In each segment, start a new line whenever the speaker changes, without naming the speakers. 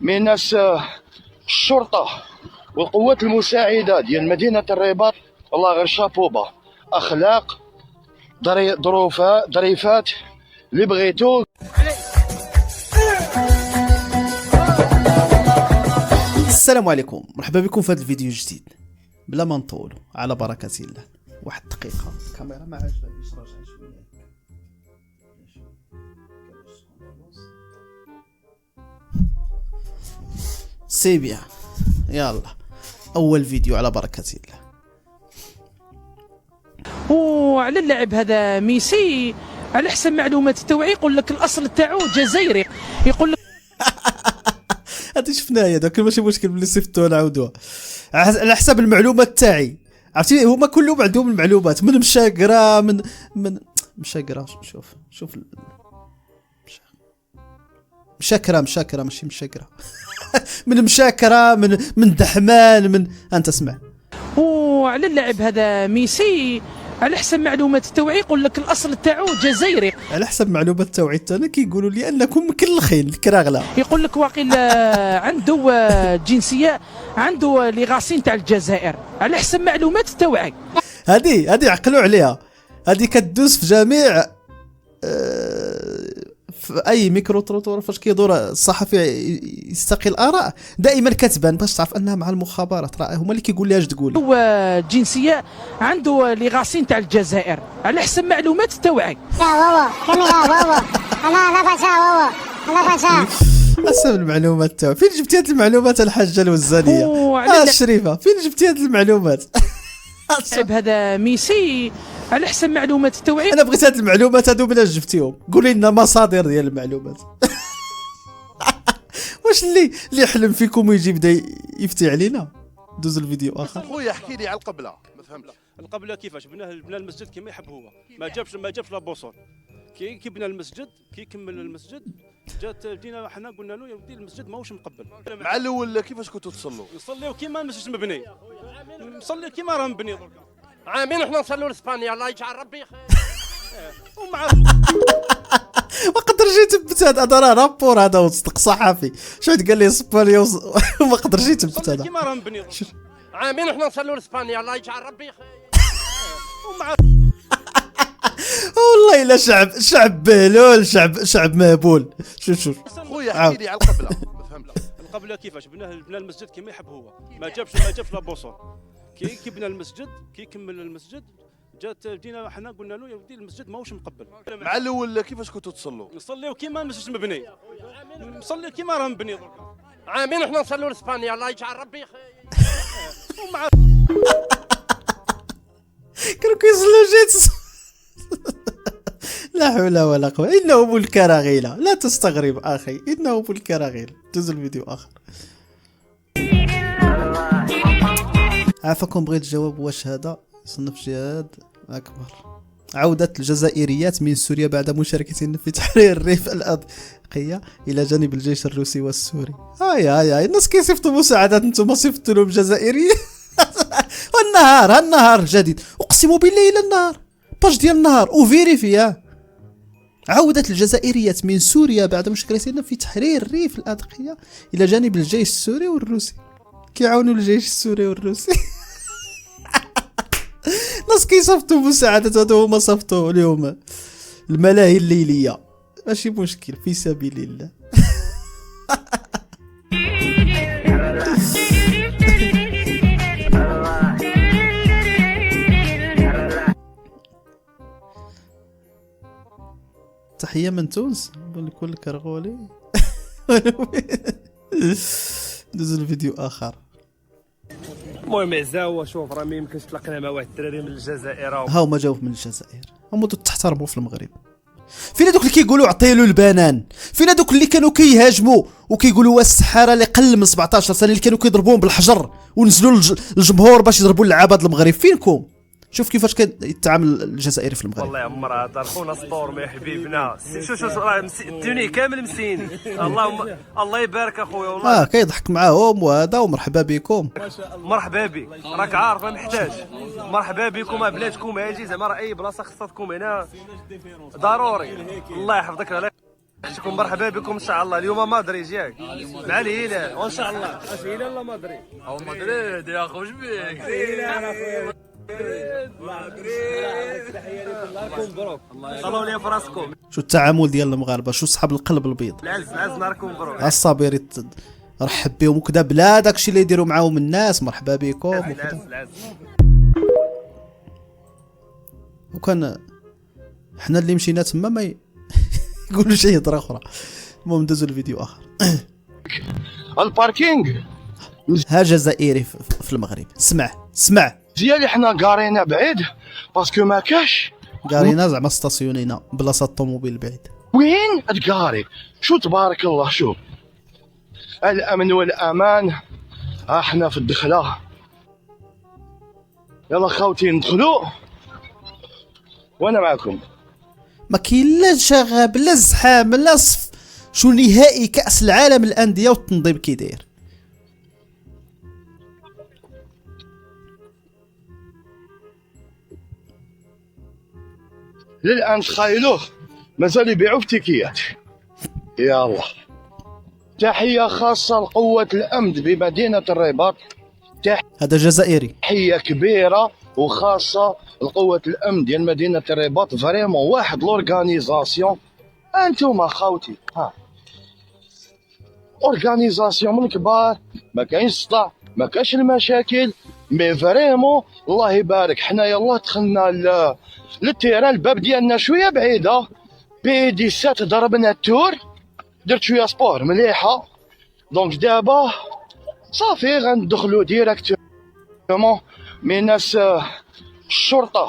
من الشرطة والقوات المساعدة ديال مدينة الرباط، والله غير شابوبا، أخلاق، ظريفات اللي بغيتو.
السلام عليكم، مرحبا بكم في هذا الفيديو الجديد. بلا ما نطولوا، على بركة الله، واحد دقيقة الكاميرا ما عجبانيش، راجع شوية. سي بيان، يلا أول فيديو على بركة الله.
وعلى اللاعب هذا ميسي على حسب معلومات التوعية يقول لك الأصل تاعو جزائري، يقول لك
هادي شفناها داك، ماشي مشكل ملي صيفطوها نعاودوها على حسب المعلومات تاعي. عرفتي هما كلهم عندهم المعلومات من مشاقرة من مشاقرة. شوف مشاكرة ماشي مشاقرة من مشاكرة من دحمان من انت اسمع.
وعلى اللاعب هذا ميسي على حسب معلومات التوعية يقول لك الأصل تاعو جزائري،
على حسب معلومات التوعية تاعنا كيقولوا لي انكم مكلخين الكراغله.
يقول لك واقيلا عنده جنسية، عنده لي غاسين تاع الجزائر على حسب معلومات التوعية.
هذه عقلوا عليها، هذه كدوز في جميع في اي ميكرو تروتور فاش كيدور الصحفي يستقي الاراء دائما كتبان باش تعرف انها مع المخابرات، راه هما اللي كيقول لها اش تقول.
هو جنسية عنده لي غاسين تاع الجزائر على حسب معلومات التوعية.
بابا كمل بابا، انا بابا
حسب المعلومات تاعو. فين جبتي هاد المعلومات الحاجه الوزانيه الشريفه؟ فين جبتي هاد المعلومات؟
هذا ميسي على حسب معلومات التوعية.
انا بغيت هاد المعلومات هادو منين جبتيهم؟ قولي لنا مصادر ديال المعلومات. واش اللي يحلم فيكم ويجي بدا يفتي علينا؟ دوز الفيديو اخر.
خويا احكي لي على القبله، ما فهمتش
القبله كيفاش بنى المسجد كما يحب هو، ما جابش لا بوصول. كي بنى المسجد، كي كمل المسجد جينا حنا قلنا له يا ودي المسجد ماهوش مقبل.
مع الاول كيفاش كنتوا تصلوا؟
نصليو كيما المسجد مبني، نصلي كيما راه مبني دركا.
عامين وحنا نصلوا لاسبانيا، الله يجعل ربي خير.
ومع
وقدر جيت تبت هذا راه رابور، هذا وصدق صحفي شحال قال لي اسبانيا وما قدر جيت تبت هذا
كيما راه مبني.
عامين وحنا نصلوا لاسبانيا، الله يجعل ربي خير.
ومع
والله الا شعب بهلول، شعب مهبول. شوف
خويا احكي لي على القبله، ما فهمتش
القبله كيفاش بنى المسجد كما يحب هو، ما جابش لا بوصول. كي بنى المسجد، كي كمل المسجد جينا حنا قلنا له يا ودي المسجد ماهوش مقبل.
مع الاول كيفاش كنتوا تصلوا؟
نصليو كيما المسجد مبني، نصلي كيما راه مبني دركا.
عامين وحنا نصلوا لاسبانيا، الله يجعل ربي خير.
ومع
كانوا كيصلوا جيت. لا حول ولا قوة، إنه أبو الكراغيلة، لا تستغرب أخي، إنه أبو الكراغيلة. دوز الفيديو آخر. عافاكم، بغيت الجواب واش هذا يصنف جهاد أكبر. عودة الجزائريات من سوريا بعد مشاركتهن في تحرير الريف الأدقية إلى جانب الجيش الروسي والسوري. هاي الناس كيصيفطوا مساعدات، انتم صيفطوا لهم جزائريين. النهار جديد، أقسم بالله إلى النهار باش ديال النهار وفيريفي. عودة الجزائريات من سوريا بعد مشاركتهن في تحرير الريف الأدقية إلى جانب الجيش السوري والروسي. كيعاونوا الجيش السوري والروسي. ناس كيصيفطوا مساعدات، هادو هما صيفطوا لهم الملاهي الليلية، ماشي مشكل في سبيل الله. تحية من تونس بالكل كرغولي. دوز الفيديو آخر.
المهم عزاوة، شوف راه ما يمكنش تلاقينا مع واحد الدراري من الجزائر.
ها هما جاو من الجزائر، هما تحترموا في المغرب. فين هذوك اللي كيقولوا عطيلو البنان؟ فين هذوك اللي كانوا كيهاجموا وكيقولوا وا السحاره اللي قل من 17 سنه اللي كانوا كيضربوهم بالحجر ونزلوا للجمهور باش يضربوا العباد المغرب؟ فينكم؟ شوف كيفاش كان يتعامل الجزائري في المغرب.
والله يا عمر هذا خونا سطورمي حبيبنا، شوف راه الدنيا كامل مسين. اللهم الله يبارك اخويا والله.
كيضحك معاهم وهذا، ومرحبا بكم.
مرحبا بك، راك عارف ما محتاج. مرحبا بكم بلادكم هاجي، زعما راه اي بلاصه خصها تكون هنا ضروري. الله يحفظك. شكون مرحبا بكم ان شاء الله. اليوم مدريد ياك مع الهلال وان شاء الله. اش هلال لا مدريد؟ او مدريد يا خوش بك. صلوا لي في راسكم.
شو التعامل ديال المغاربه، شو صحاب القلب البيض.
العز نهاركم مبروك.
الصابر رحب بهم وكذا بلا داكشي اللي يديروا معاهم الناس، مرحبا بكم وكذا. وكان حنا اللي مشينا تما ما يقولوا شي هضره اخرى. المهم ندوزو لفيديو اخر.
الباركينغ
ها جزائري في المغرب. اسمع
ديالي حنا قارينا بعيد باسكو ما كاش
قارينا زعما ستاسيونينا بلاصه الطوموبيل بعيد.
وين تقاري. شو تبارك الله. شوف الامن والامان. احنا في الدخله. يلا خوتي ندخلوا وانا معكم.
ما كاين لا شغب لا زحام لا صف. شو نهائي كأس العالم الأندية والتنظيم كي داير.
للان تخيلوه مازال يبيعوا في تيكيات. يا الله. تحيه خاصه لقوه الامن بمدينه الرباط.
هذا جزائري.
تحيه كبيره وخاصه لقوه الامن ديال مدينه الرباط. فريمون واحد لورغانيزاسيون. انتم خاوتي ها اورغانيزاسيون من كبار. ما كاينش صداع ما كاينش المشاكل. مي فريمون الله يبارك. حنا يلا دخلنا للتيران. الباب ديالنا شويه بعيده. بي دي 7 ضربنا التور. درت شويه سبور مليحه. دونك دابا صافي غندخلو ديراكتومون من ناس الشرطه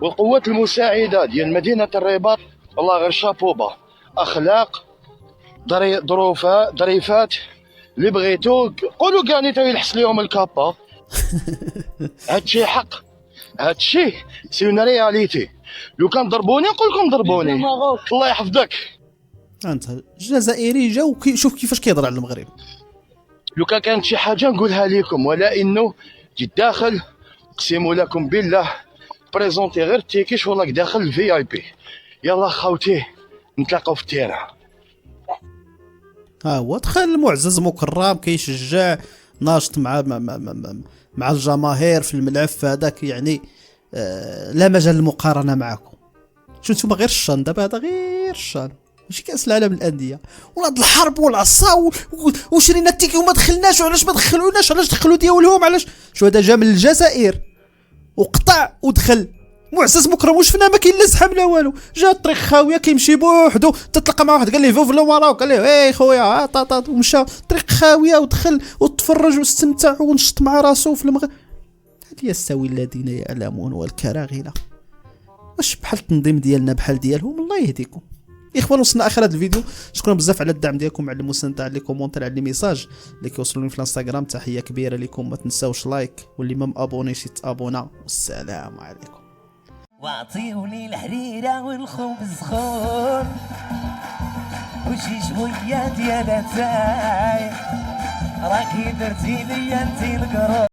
والقوات المساعده ديال مدينه الرباط. الله غير شابوبا. اخلاق ظريفات اللي بغيتو قولوا كاع نتا يلحس ليهم الكابا. هادشي حق. هادشي سي اون رياليتي. لو كان ضربوني نقول لكم ضربوني. الله يحفظك.
انت الجزائري جا شوف كيفاش كيهضر على المغرب.
لو كانت شي حاجه نقولها لكم ولا انه جيت داخل اقسم لكم بالله بريزونتي غير التيكي شغلك داخل الفي اي بي. يلا خوتي نتلاقاو في التيران.
ها هو دخل معزز مكرم كيشجع ناشط مع الجماهير في الملعب هذاك يعني. لا مجال للمقارنه معكم. شو نتوما غير الشان دابا. هذا غير الشان ماشي كاس العالم الانديه. وهاد الحرب والعصا وشرينا التيكي وما دخلناش. وعلاش ما دخلوناش؟ علاش دخلوا ديالهم؟ علاش؟ شو هذا جا من الجزائر وقطع ودخل معزز مكرم وشفنا ما كاين لا زحام لا والو. جا الطريق خاويه كيمشي بوحدو. تتلقى مع واحد قال ليه فوف لو مراو قال ليه اي خويا طاطا ومشى. الطريق خاويه ودخل وتفرج واستمتع ونشط مع راسو في المغرب. هل يستوي الذين يعلمون والكراغله؟ واش بحال التنظيم ديالنا بحال ديالهم؟ الله يهديكم. اخوان وصلنا اخر هذا الفيديو. شكرا بزاف على الدعم ديالكم على المستمتع على لي كومونتير على لي ميساج اللي كيوصلوني في الانستغرام. تحيه كبيره لكم. ما تنساوش لايك واللي ما مابونيش يتابونا. والسلام عليكم.
واعطيوني الحريره والخبز خور وشي شويه ديال اتاي راكي درتي لي انتي القرور.